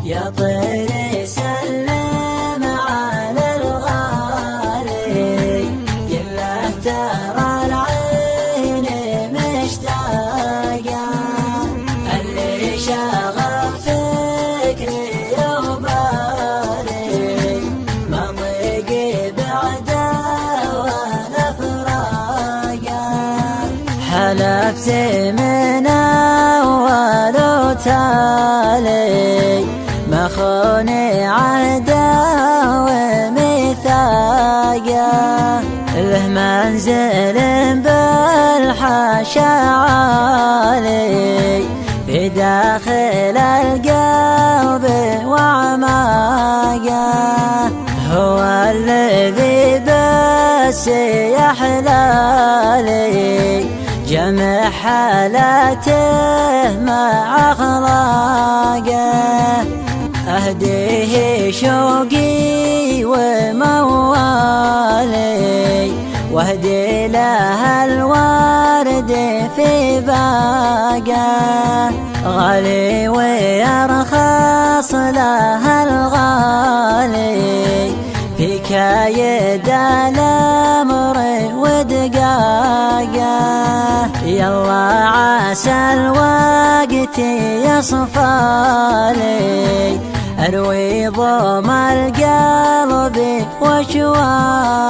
يا طير سلم على الغالي كله ترى العين مشتاقة اللي شغف فكري وبالي ما ضيق بعده ولا فراقه حلفت من أول وتالي ما خوني عهده وميثاقه له منزل بالحاشا عالي في داخل القلب وأعماقه هو الذي بس يحلالي جمع حالاته مع أخلاقه أهديه شوقي وموالي واهدي له الورد في باقه غالي ويرخص له الغالي في كايد الأمر ودقاقه يلا عسى الوقت يصفالي أروي ضم القلب وشواقه